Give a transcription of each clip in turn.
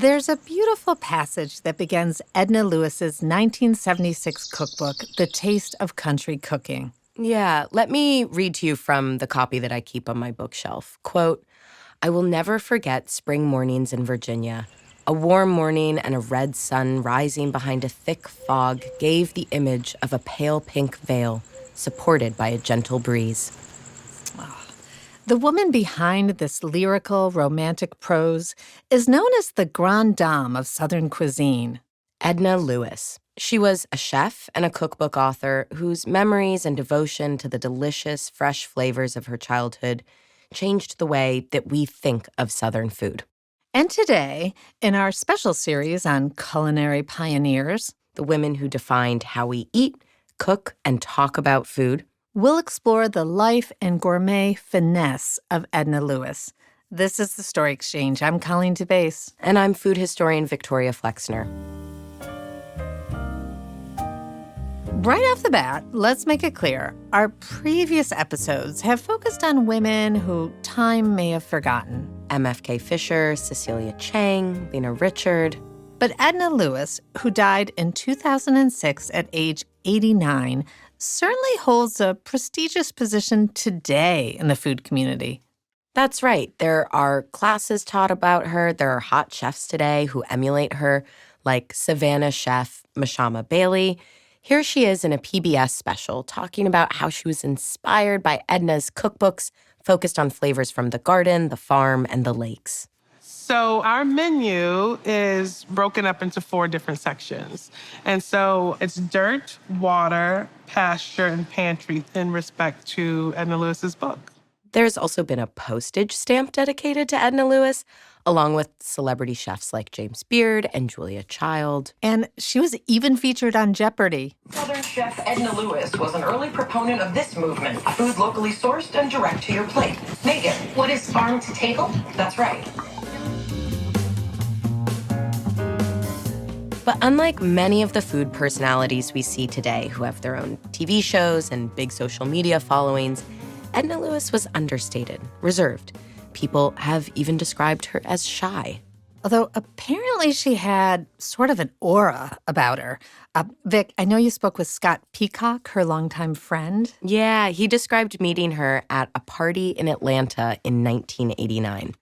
There's a beautiful passage that begins Edna Lewis's 1976 cookbook, The Taste of Country Cooking. Yeah, let me read to you from the copy that I keep on my bookshelf. Quote, "I will never forget spring mornings in Virginia. A warm morning and a red sun rising behind a thick fog gave the image of a pale pink veil supported by a gentle breeze." The woman behind this lyrical, romantic prose is known as the Grande Dame of Southern cuisine. Edna Lewis. She was a chef and a cookbook author whose memories and devotion to the delicious, fresh flavors of her childhood changed the way that we think of Southern food. And today, in our special series on culinary pioneers, The women who defined how we eat, cook, and talk about food, we'll explore the life and gourmet finesse of Edna Lewis. This is The Story Exchange. I'm Colleen DeBase. and I'm food historian Victoria Flexner. Right off the bat, let's make it clear. Our previous episodes have focused on women who time may have forgotten. MFK Fisher, Cecilia Chiang, Lena Richard. But Edna Lewis, who died in 2006 at age 89, certainly holds a prestigious position today in the food community. That's right. There are classes taught about her. There are hot chefs today who emulate her, like Savannah chef Mashama Bailey. Here she is in a PBS special talking about how she was inspired by Edna's cookbooks focused on flavors from the garden, the farm, and the lakes. So our menu is broken up into 4 different sections. And so it's dirt, water, pasture, and pantry in respect to Edna Lewis's book. There's also been a postage stamp dedicated to Edna Lewis, along with celebrity chefs like James Beard and Julia Child. And she was even featured on Jeopardy! Southern chef Edna Lewis was an early proponent of this movement, food locally sourced and direct to your plate. Megan, what is farm to table? That's right. But unlike many of the food personalities we see today who have their own TV shows and big social media followings, Edna Lewis was understated, reserved. People have even described her as shy. Although apparently she had sort of an aura about her. Vic, I know you spoke with Scott Peacock, her longtime friend. Yeah, he described meeting her at a party in Atlanta in 1989.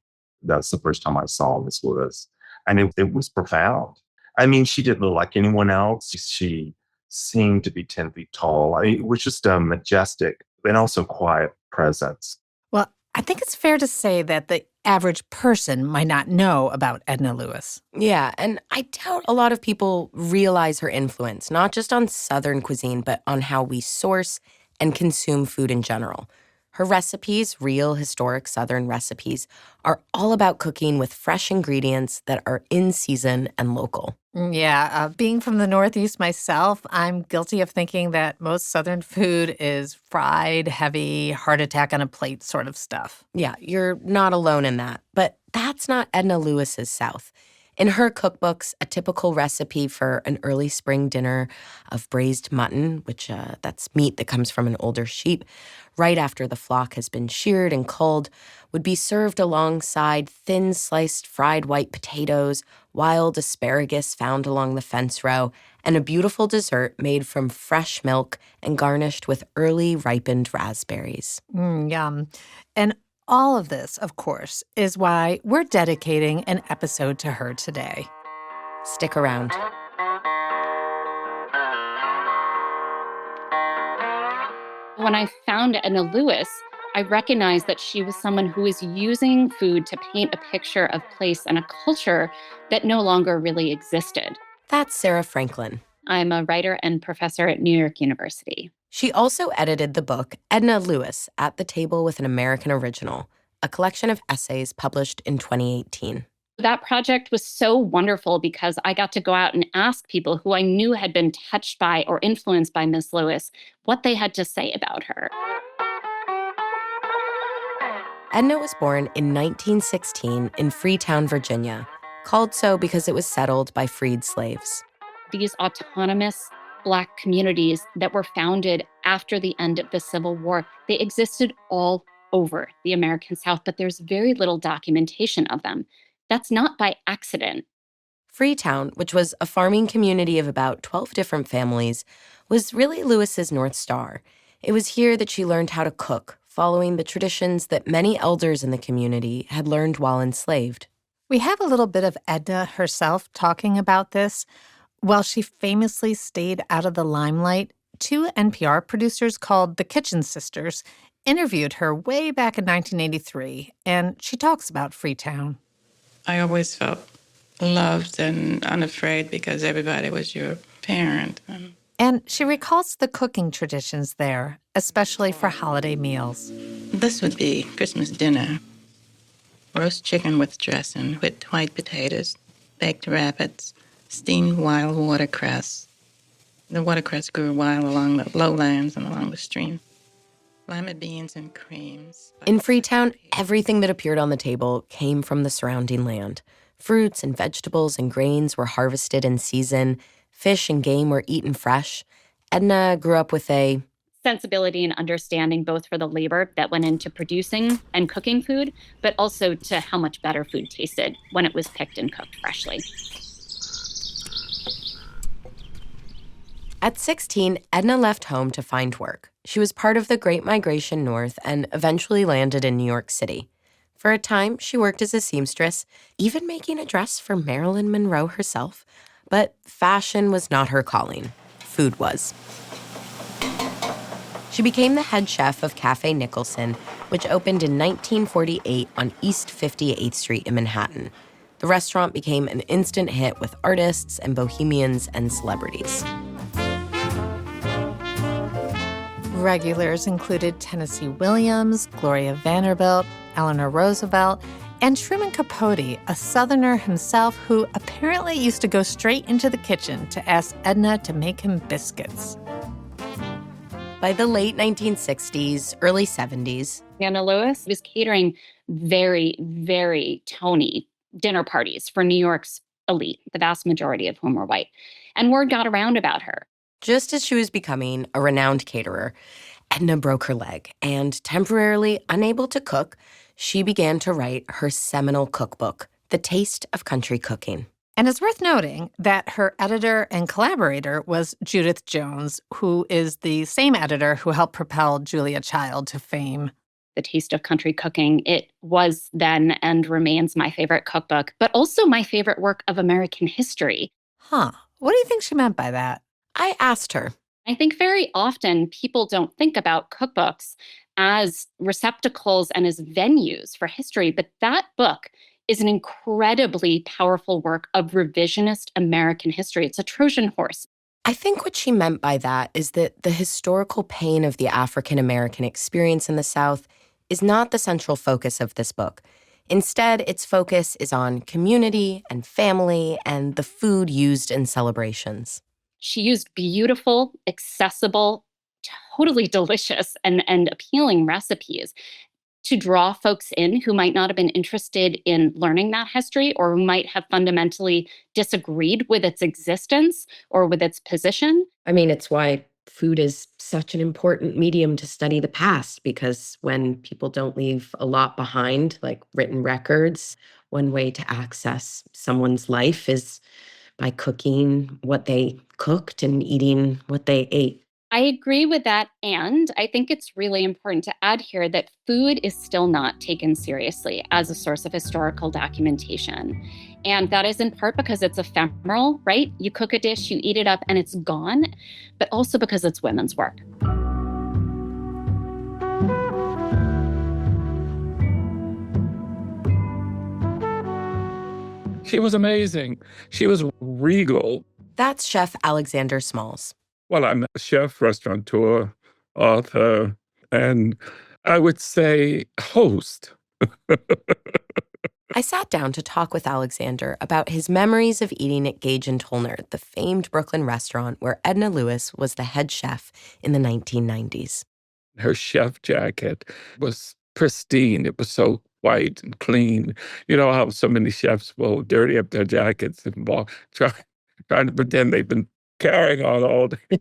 That's the first time I saw Miss Lewis. And it was profound. I mean, she didn't look like anyone else. She seemed to be 10 feet tall. It was just a majestic and also quiet presence. Well, I think it's fair to say that the average person might not know about Edna Lewis. Yeah, and I doubt a lot of people realize her influence, not just on Southern cuisine, but on how we source and consume food in general. Her recipes, real historic Southern recipes, are all about cooking with fresh ingredients that are in season and local. Yeah, being from the Northeast myself, I'm guilty of thinking that most Southern food is fried, heavy, heart attack on a plate sort of stuff. Yeah, you're not alone in that. But that's not Edna Lewis's South. In her cookbooks, a typical recipe for an early spring dinner of braised mutton, which that's meat that comes from an older sheep, right after the flock has been sheared and culled, would be served alongside thin sliced fried white potatoes, wild asparagus found along the fence row, and a beautiful dessert made from fresh milk and garnished with early ripened raspberries. Yum. And all of this, of course, is why we're dedicating an episode to her today. Stick around. When I found Edna Lewis, I recognized that she was someone who was using food to paint a picture of place and a culture that no longer really existed. That's Sarah Franklin. I'm a writer and professor at New York University. She also edited the book Edna Lewis, At the Table with an American Original, a collection of essays published in 2018. That project was so wonderful because I got to go out and ask people who I knew had been touched by or influenced by Miss Lewis what they had to say about her. Edna was born in 1916 in Freetown, Virginia, called so because it was settled by freed slaves. These autonomous Black communities that were founded after the end of the Civil War, they existed all over the American South, but there's very little documentation of them. That's not by accident. Freetown, which was a farming community of about 12 different families, was really Lewis's North Star. It was here that she learned how to cook, following the traditions that many elders in the community had learned while enslaved. We have a little bit of Edna herself talking about this. While she famously stayed out of the limelight, two NPR producers called the Kitchen Sisters interviewed her way back in 1983, and she talks about Freetown. I always felt loved and unafraid because everybody was your parent. And she recalls the cooking traditions there, especially for holiday meals. This would be Christmas dinner. Roast chicken with dressing, with white potatoes, baked rabbits, steamed wild watercress. The watercress grew wild along the lowlands and along the stream. Lima beans and creams. In Freetown, everything that appeared on the table came from the surrounding land. Fruits and vegetables and grains were harvested in season. Fish and game were eaten fresh. Edna grew up with a sensibility and understanding both for the labor that went into producing and cooking food, but also to how much better food tasted when it was picked and cooked freshly. At 16, Edna left home to find work. She was part of the Great Migration North and eventually landed in New York City. For a time, she worked as a seamstress, even making a dress for Marilyn Monroe herself. But fashion was not her calling. Food was. She became the head chef of Cafe Nicholson, which opened in 1948 on East 58th Street in Manhattan. The restaurant became an instant hit with artists and bohemians and celebrities. Regulars included Tennessee Williams, Gloria Vanderbilt, Eleanor Roosevelt, and Truman Capote, a Southerner himself who apparently used to go straight into the kitchen to ask Edna to make him biscuits. By the late 1960s, early 70s, Edna Lewis was catering very, very Tony dinner parties for New York's elite, the vast majority of whom were white. And word got around about her. just as she was becoming a renowned caterer, Edna broke her leg, and temporarily unable to cook, she began to write her seminal cookbook, The Taste of Country Cooking. And it's worth noting that her editor and collaborator was Judith Jones, who is the same editor who helped propel Julia Child to fame. The Taste of Country Cooking, it was then and remains my favorite cookbook, but also my favorite work of American history. Huh. What do you think she meant by that? I asked her. I think very often people don't think about cookbooks as receptacles and as venues for history, but that book is an incredibly powerful work of revisionist American history. It's a Trojan horse. I think what she meant by that is that the historical pain of the African American experience in the South is not the central focus of this book. Instead, its focus is on community and family and the food used in celebrations. She used beautiful, accessible, totally delicious and appealing recipes to draw folks in who might not have been interested in learning that history or who might have fundamentally disagreed with its existence or with its position. I mean, it's why food is such an important medium to study the past, because when people don't leave a lot behind, like written records, one way to access someone's life is by cooking what they cooked and eating what they ate. I agree with that, and I think it's really important to add here that food is still not taken seriously as a source of historical documentation. And that is in part because it's ephemeral, right? You cook a dish, you eat it up, and it's gone, but also because it's women's work. She was amazing. She was regal. That's Chef Alexander Smalls. Well, I'm a chef, restaurateur, author, and I would say host. I sat down to talk with Alexander about his memories of eating at Gage Tolner, the famed Brooklyn restaurant where Edna Lewis was the head chef in the 1990s. Her chef jacket was pristine. It was so white and clean. You know how so many chefs will dirty up their jackets and trying to pretend they've been carrying on all day.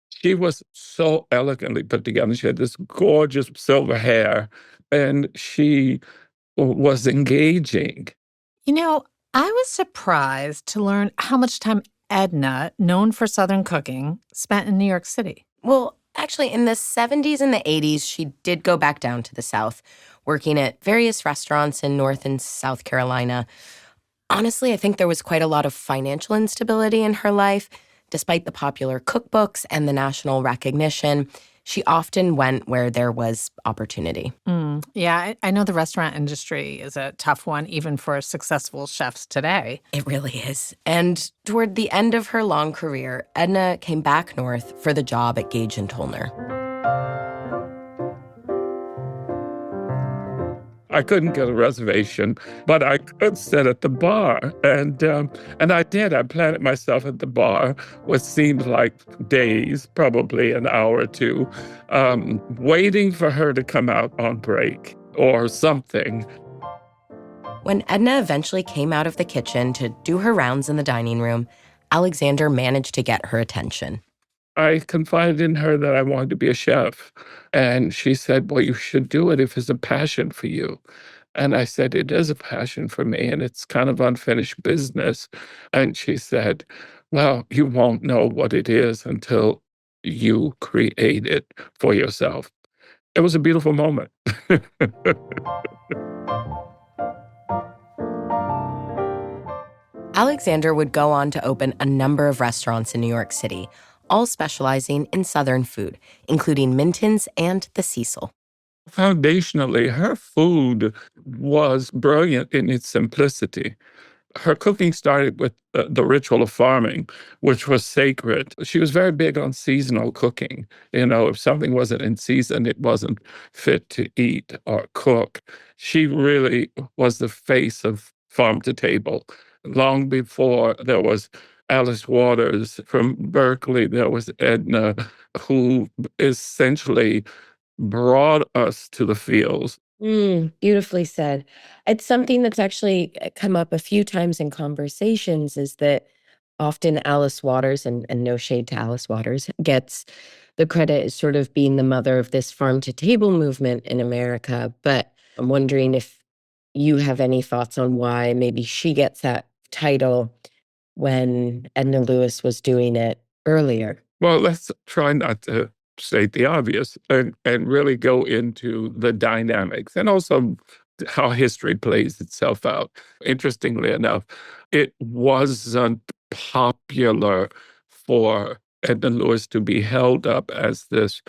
She was so elegantly put together. She had this gorgeous silver hair, and she was engaging. You know, I was surprised to learn how much time Edna, known for Southern cooking, spent in New York City. Well, actually, in the 70s and the 80s, she did go back down to the South, working at various restaurants in North and South Carolina. Honestly, I think there was quite a lot of financial instability in her life. Despite the popular cookbooks and the national recognition, she often went where there was opportunity. Yeah, I know the restaurant industry is a tough one, even for successful chefs today. It really is. And toward the end of her long career, Edna came back north for the job at Gage Tolner. I couldn't get a reservation, but I could sit at the bar. And I did. I planted myself at the bar, what seemed like days, probably an hour or two, waiting for her to come out on break or something. When Edna eventually came out of the kitchen to do her rounds in the dining room, Alexander managed to get her attention. I confided in her that I wanted to be a chef. And she said, well, you should do it if it's a passion for you. And I said, it is a passion for me, and it's kind of unfinished business. And she said, well, you won't know what it is until you create it for yourself. It was a beautiful moment. Alexander would go on to open a number of restaurants in New York City, all specializing in Southern food, including Minton's and the Cecil. Foundationally, her food was brilliant in its simplicity. Her cooking started with the ritual of farming, which was sacred. She was very big on seasonal cooking. You know, if something wasn't in season, it wasn't fit to eat or cook. She really was the face of farm to table. Long before there was Alice Waters from Berkeley, there was Edna, who essentially brought us to the fields. Beautifully said. It's something that's actually come up a few times in conversations is that often Alice Waters, and no shade to Alice Waters, gets the credit as sort of being the mother of this farm to table movement in America. But I'm wondering if you have any thoughts on why maybe she gets that title when Edna Lewis was doing it earlier. Well, let's try not to state the obvious and really go into the dynamics and also how history plays itself out. Interestingly enough, it wasn't popular for Edna Lewis to be held up as this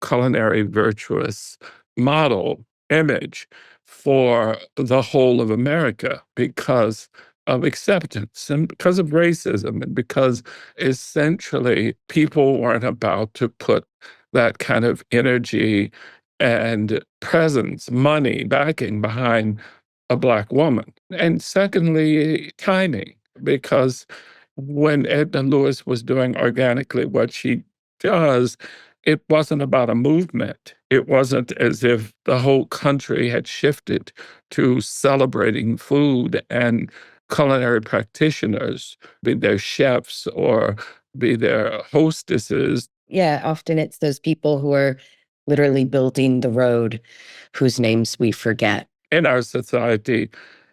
culinary virtuous model image for the whole of America because of acceptance and because of racism and because essentially people weren't about to put that kind of energy and presence, money, backing behind a Black woman. And secondly, timing, because when Edna Lewis was doing organically what she does, it wasn't about a movement. It wasn't as if the whole country had shifted to celebrating food and culinary practitioners, be they chefs or be their hostesses. Yeah, often it's those people who are literally building the road whose names we forget. In our society,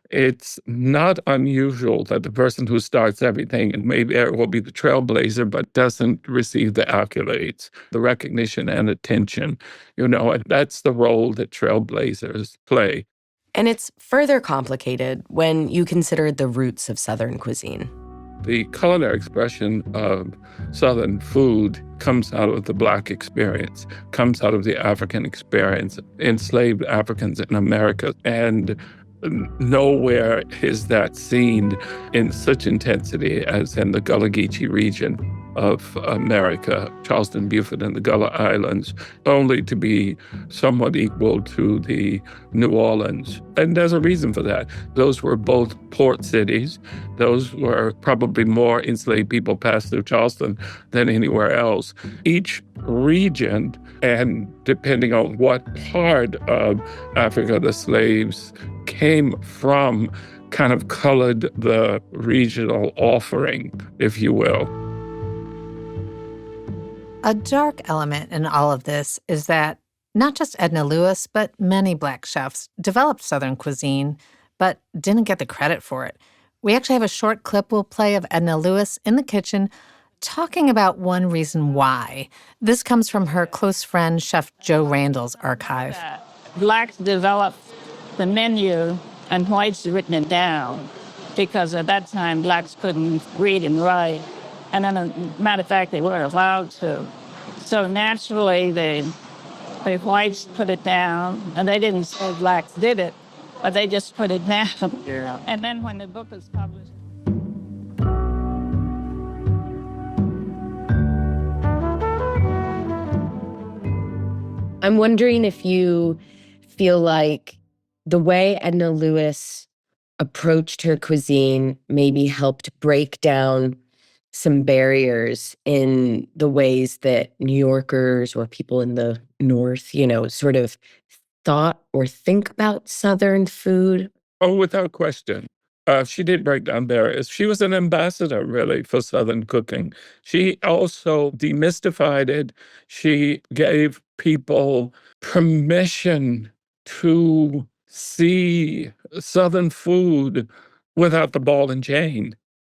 it's not unusual that the person who starts everything and maybe will be the trailblazer, but doesn't receive the accolades, the recognition and attention, and that's the role that trailblazers play. And it's further complicated when you consider the roots of Southern cuisine. The culinary expression of Southern food comes out of the Black experience, comes out of the African experience, enslaved Africans in America. And nowhere is that seen in such intensity as in the Gullah Geechee region of America, Charleston, Beaufort, and the Gullah Islands, only to be somewhat equal to the New Orleans. And there's a reason for that. Those were both port cities. Those were probably more enslaved people passed through Charleston than anywhere else. Each region, and depending on what part of Africa the slaves came from, kind of colored the regional offering, if you will. A dark element in all of this is that not just Edna Lewis, but many Black chefs developed Southern cuisine, but didn't get the credit for it. We actually have a short clip we'll play of Edna Lewis in the kitchen talking about one reason why. This comes from her close friend, Chef Joe Randall's archive. Blacks developed the menu and whites written it down because at that time blacks couldn't read and write. And then, as a matter of fact, they weren't allowed to. So naturally, the whites put it down, and they didn't say blacks did it, but they just put it down. Yeah. And then when the book was published, I'm wondering if you feel like the way Edna Lewis approached her cuisine maybe helped break down some barriers in the ways that New Yorkers or people in the North, sort of thought or think about Southern food. Oh, without question. She did break down barriers. She was an ambassador, really, for Southern cooking. She also demystified it. She gave people permission to see Southern food without the ball and chain,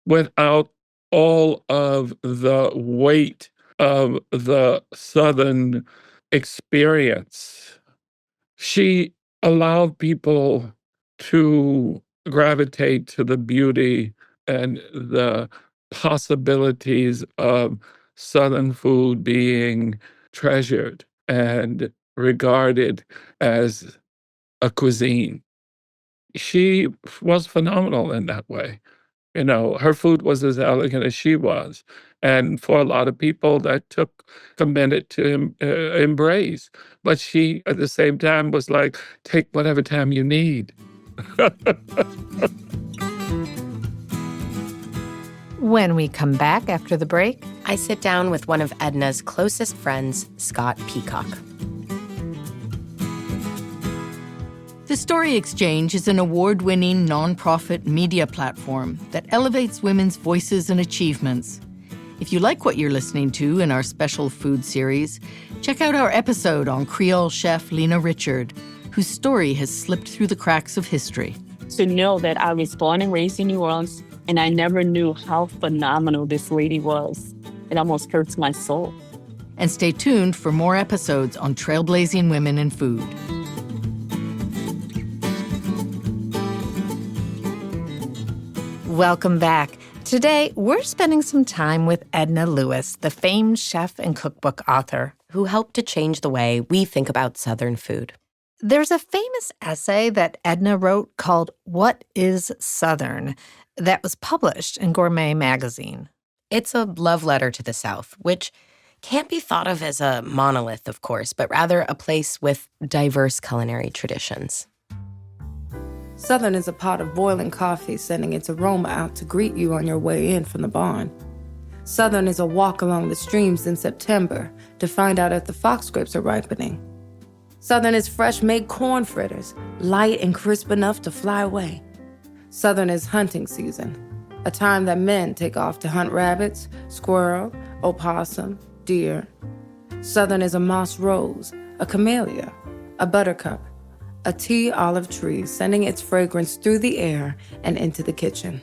without all of the weight of the Southern experience. She allowed people to gravitate to the beauty and the possibilities of Southern food being treasured and regarded as a cuisine. She was phenomenal in that way. Her food was as elegant as she was. And for a lot of people, that took a minute to embrace. But she, at the same time, was like, take whatever time you need. When we come back after the break, I sit down with one of Edna's closest friends, Scott Peacock. The Story Exchange is an award-winning nonprofit media platform that elevates women's voices and achievements. If you like what you're listening to in our special food series, check out our episode on Creole chef Lena Richard, whose story has slipped through the cracks of history. to know that I was born and raised in New Orleans, and I never knew how phenomenal this lady was. It almost hurts my soul. And stay tuned for more episodes on trailblazing women in food. Welcome back. Today, we're spending some time with Edna Lewis, the famed chef and cookbook author, who helped to change the way we think about Southern food. There's a famous essay that Edna wrote called What is Southern that was published in Gourmet magazine. It's a love letter to the South, which can't be thought of as a monolith, of course, but rather a place with diverse culinary traditions. Southern is a pot of boiling coffee sending its aroma out to greet you on your way in from the barn. Southern is a walk along the streams in September to find out if the fox grapes are ripening. Southern is fresh-made corn fritters, light and crisp enough to fly away. Southern is hunting season, a time that men take off to hunt rabbits, squirrel, opossum, deer. Southern is a moss rose, a camellia, a buttercup, a tea olive tree sending its fragrance through the air and into the kitchen.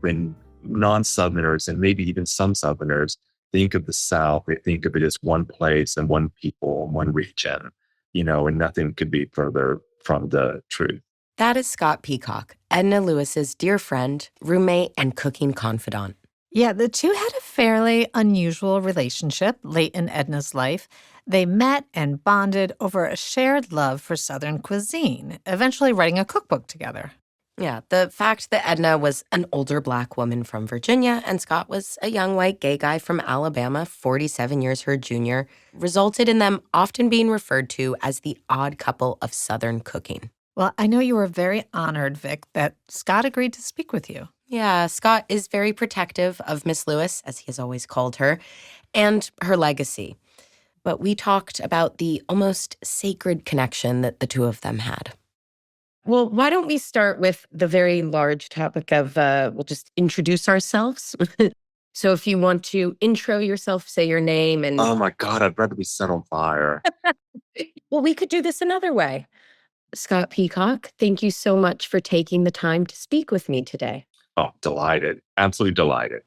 When non-Southerners, and maybe even some Southerners, think of the South, they think of it as one place and one people, one region, and nothing could be further from the truth. That is Scott Peacock, Edna Lewis's dear friend, roommate, and cooking confidant. Yeah, the two had a fairly unusual relationship late in Edna's life. They met and bonded over a shared love for Southern cuisine, eventually writing a cookbook together. Yeah, the fact that Edna was an older Black woman from Virginia and Scott was a young white gay guy from Alabama, 47 years her junior, resulted in them often being referred to as the odd couple of Southern cooking. Well, I know you were very honored, Vic, that Scott agreed to speak with you. Yeah, Scott is very protective of Miss Lewis, as he has always called her, and her legacy. But we talked about the almost sacred connection that the two of them had. Well, why don't we start with the very large topic of, we'll just introduce ourselves. So if you want to intro yourself, say your name and... Oh my God, I'd rather be set on fire. Well, we could do this another way. Scott Peacock, thank you so much for taking the time to speak with me today. Oh, delighted. Absolutely delighted.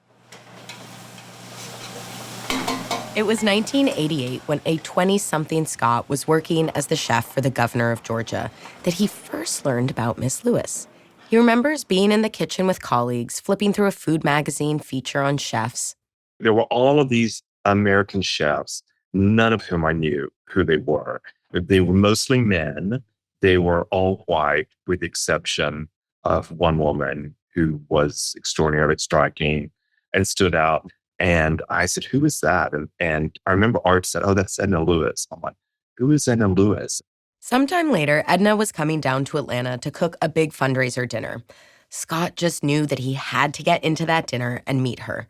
It was 1988 when a 20-something Scott was working as the chef for the governor of Georgia that he first learned about Miss Lewis. He remembers being in the kitchen with colleagues, flipping through a food magazine feature on chefs. There were all of these American chefs, none of whom I knew who they were. They were mostly men. They were all white, with the exception of one woman who was extraordinarily striking and stood out. And I said, who is that? And I remember Art said, oh, that's Edna Lewis. I'm like, who is Edna Lewis? Sometime later, Edna was coming down to Atlanta to cook a big fundraiser dinner. Scott just knew that he had to get into that dinner and meet her.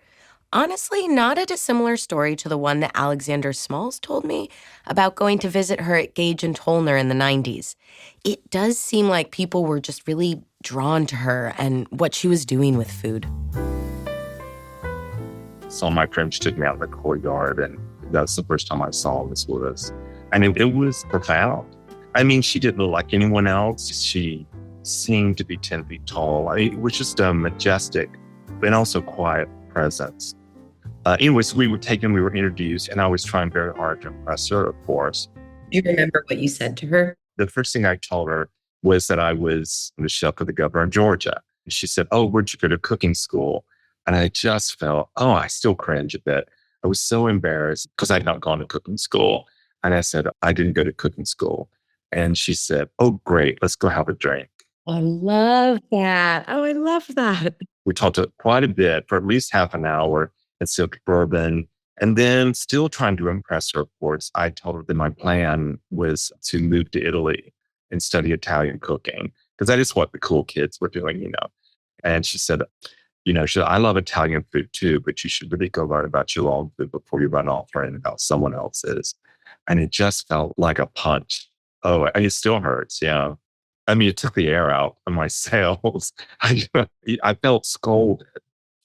Honestly, not a dissimilar story to the one that Alexander Smalls told me about going to visit her at Gage and Tolner in the 90s. It does seem like people were just really drawn to her and what she was doing with food. So my friends took me out in the courtyard, and that's the first time I saw Miss Lewis. And it was profound. I mean, she didn't look like anyone else. She seemed to be 10 feet tall. It was just a majestic, but also quiet presence. Anyways, we were introduced, and I was trying very hard to impress her, of course. Do you remember what you said to her? The first thing I told her was that I was the chef of the governor of Georgia. And she said, oh, where'd you go to cooking school? And I just felt, I still cringe a bit. I was so embarrassed because I'd not gone to cooking school. And I said, I didn't go to cooking school. And she said, oh, great, let's go have a drink. I love that. Oh, I love that. We talked quite a bit for at least half an hour and sipped bourbon. And then, still trying to impress her, of course, I told her that my plan was to move to Italy and study Italian cooking, because that is what the cool kids were doing, And she said, I love Italian food too, but you should really go learn about your own food before you run off learning about someone else's. And it just felt like a punch. Oh, and it still hurts, yeah. I mean, it took the air out of my sails. I felt scolded,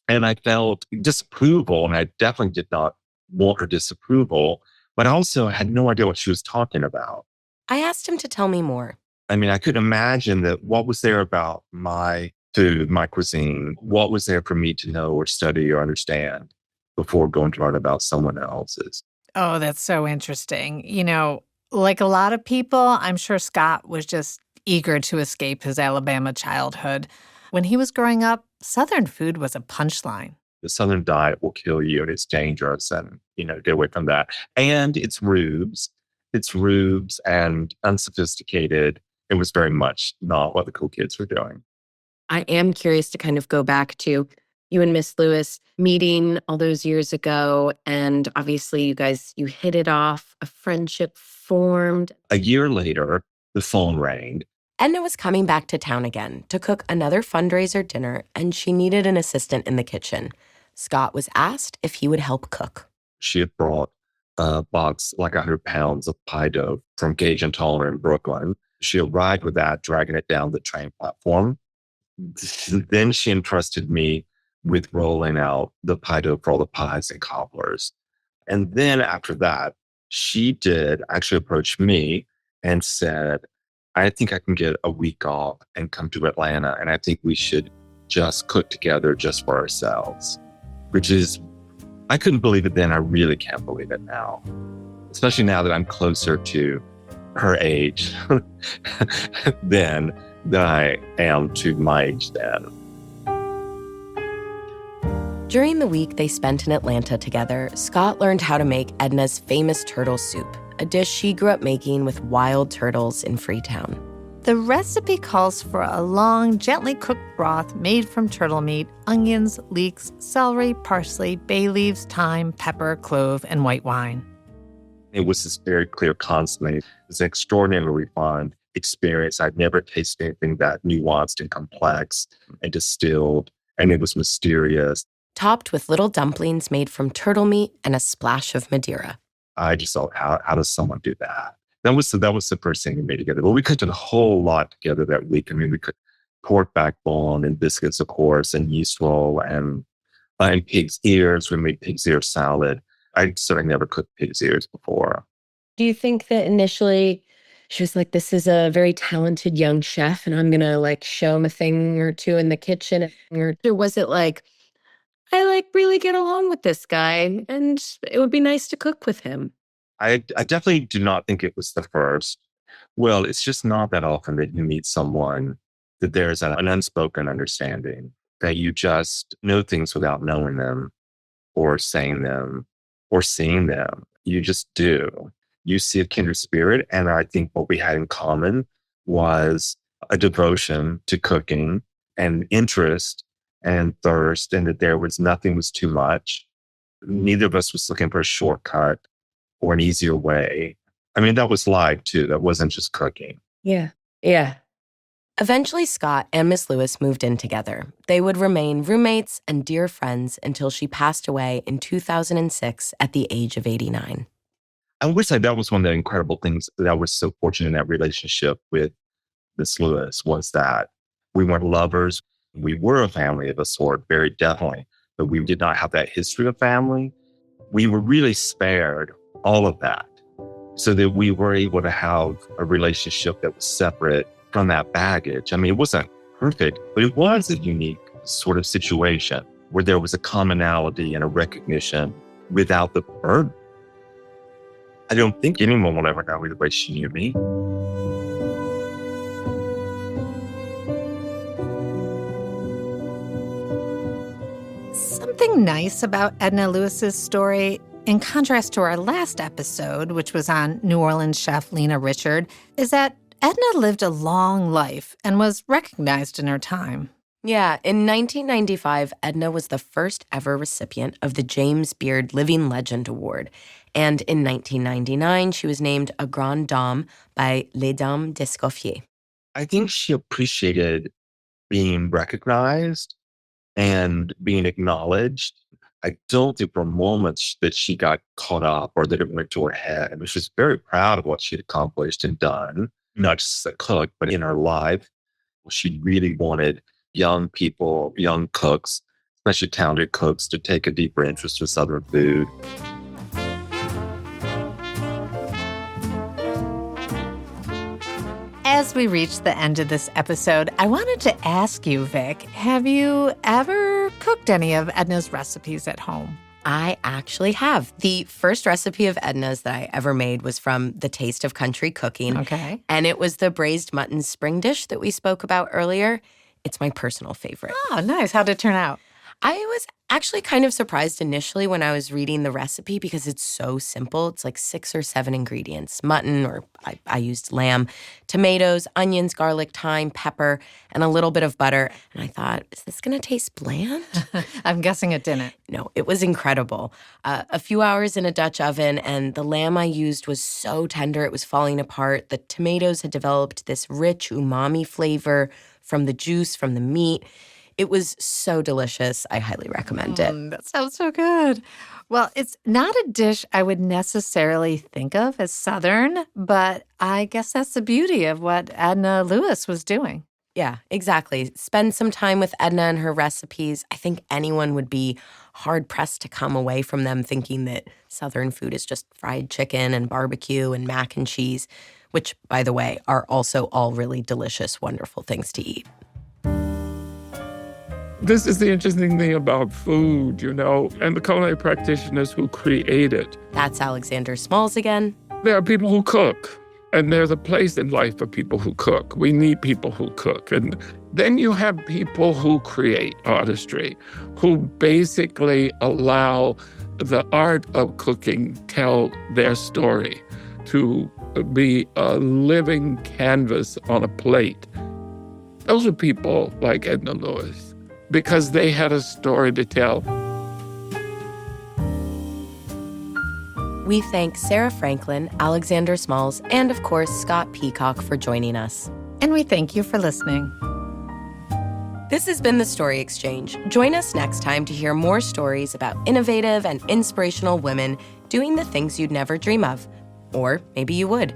and I felt disapproval, and I definitely did not want her disapproval, but I also had no idea what she was talking about. I asked him to tell me more. I mean, I could imagine that what was there about my food, my cuisine, what was there for me to know or study or understand before going to learn about someone else's. Oh, that's so interesting. Like a lot of people, I'm sure Scott was just eager to escape his Alabama childhood. When he was growing up, Southern food was a punchline. The Southern diet will kill you, and it's dangerous, and, get away from that. And it's rubes. It's rubes and unsophisticated. It was very much not what the cool kids were doing. I am curious to kind of go back to you and Miss Lewis meeting all those years ago. And obviously you hit it off, a friendship formed. A year later, the phone rang. Edna was coming back to town again to cook another fundraiser dinner, and she needed an assistant in the kitchen. Scott was asked if he would help cook. She had brought a box, like 100 pounds of pie dough from Gage and Tolner in Brooklyn. She arrived with that, dragging it down the train platform. Then she entrusted me with rolling out the pie dough for all the pies and cobblers. And then after that, she did actually approach me and said, I think I can get a week off and come to Atlanta, and I think we should just cook together just for ourselves, which is, I couldn't believe it then. I really can't believe it now, especially now that I'm closer to her age than I am to my age then. During the week they spent in Atlanta together, Scott learned how to make Edna's famous turtle soup, a dish she grew up making with wild turtles in Freetown. The recipe calls for a long, gently cooked broth made from turtle meat, onions, leeks, celery, parsley, bay leaves, thyme, pepper, clove, and white wine. It was this very clear consommé. It was an extraordinarily refined experience. I'd never tasted anything that nuanced and complex and distilled, and it was mysterious. Topped with little dumplings made from turtle meat and a splash of Madeira. I just thought, how does someone do that? That was the first thing we made together. Well, we cooked a whole lot together that week. I mean, we cooked pork backbone and biscuits, of course, and yeast roll and pig's ears. We made pig's ear salad. I certainly never cooked pig's ears before. Do you think that initially She was like, this is a very talented young chef, and I'm going to like show him a thing or two in the kitchen. Or was it like, I like really get along with this guy and it would be nice to cook with him? I definitely do not think it was the first. Well, it's just not that often that you meet someone that there's an unspoken understanding, that you just know things without knowing them or saying them or seeing them. You just do. You see a kindred spirit. And I think what we had in common was a devotion to cooking and interest and thirst, and that there was nothing was too much. Neither of us was looking for a shortcut or an easier way. I mean, that was life too. That wasn't just cooking. Yeah. Yeah. Eventually, Scott and Miss Lewis moved in together. They would remain roommates and dear friends until she passed away in 2006 at the age of 89. I would say that was one of the incredible things that I was so fortunate in that relationship with Miss Lewis, was that we weren't lovers. We were a family of a sort, very definitely, but we did not have that history of family. We were really spared all of that so that we were able to have a relationship that was separate from that baggage. I mean, it wasn't perfect, but it was a unique sort of situation where there was a commonality and a recognition without the burden. I don't think anyone will ever know me the way she knew me. Something nice about Edna Lewis's story, in contrast to our last episode, which was on New Orleans chef Lena Richard, is that Edna lived a long life and was recognized in her time. Yeah, in 1995, Edna was the first ever recipient of the James Beard Living Legend Award. And in 1999, she was named a Grande Dame by Les Dames d'Escoffier. I think she appreciated being recognized and being acknowledged. I don't think for moments that she got caught up or that it went to her head. She was very proud of what she'd accomplished and done, not just as a cook, but in her life. She really wanted young people, young cooks, especially talented cooks, to take a deeper interest in Southern food. As we reach the end of this episode, I wanted to ask you, Vic, have you ever cooked any of Edna's recipes at home? I actually have. The first recipe of Edna's that I ever made was from The Taste of Country Cooking. Okay. And it was the braised mutton spring dish that we spoke about earlier. It's my personal favorite. Oh, nice. How'd it turn out? I was actually kind of surprised initially when I was reading the recipe because it's so simple. It's like 6 or 7 ingredients: mutton, or I used lamb, tomatoes, onions, garlic, thyme, pepper, and a little bit of butter. And I thought, is this going to taste bland? I'm guessing it didn't. No, it was incredible. A few hours in a Dutch oven, and the lamb I used was so tender it was falling apart. The tomatoes had developed this rich umami flavor from the juice, from the meat. It was so delicious. I highly recommend it. That sounds so good. Well, it's not a dish I would necessarily think of as Southern, but I guess that's the beauty of what Edna Lewis was doing. Yeah, exactly. Spend some time with Edna and her recipes. I think anyone would be hard-pressed to come away from them thinking that Southern food is just fried chicken and barbecue and mac and cheese, which, by the way, are also all really delicious, wonderful things to eat. This is the interesting thing about food, you know, and the culinary practitioners who create it. That's Alexander Smalls again. There are people who cook, and there's a place in life for people who cook. We need people who cook. And then you have people who create artistry, who basically allow the art of cooking tell their story, to be a living canvas on a plate. Those are people like Edna Lewis, because they had a story to tell. We thank Sarah Franklin, Alexander Smalls, and of course, Scott Peacock for joining us. And we thank you for listening. This has been The Story Exchange. Join us next time to hear more stories about innovative and inspirational women doing the things you'd never dream of. Or maybe you would.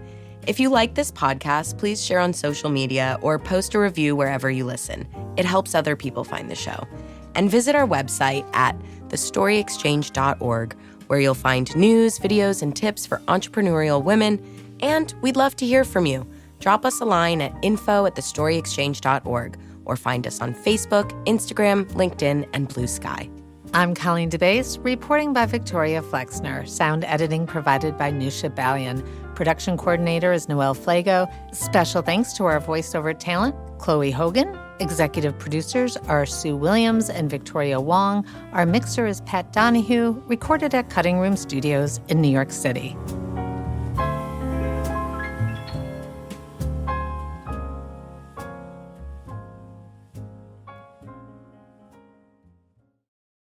If you like this podcast, please share on social media or post a review wherever you listen. It helps other people find the show. And visit our website at thestoryexchange.org, where you'll find news, videos, and tips for entrepreneurial women And we'd love to hear from you. Drop us a line at info@thestoryexchange.org or find us on Facebook, Instagram, LinkedIn, and Blue Sky. I'm Colleen DeBase, reporting by Victoria Flexner. Sound editing provided by Nusha Balian. Production coordinator is Noelle Flago. Special thanks to our voiceover talent, Chloe Hogan. Executive producers are Sue Williams and Victoria Wong. Our mixer is Pat Donahue, recorded at Cutting Room Studios in New York City.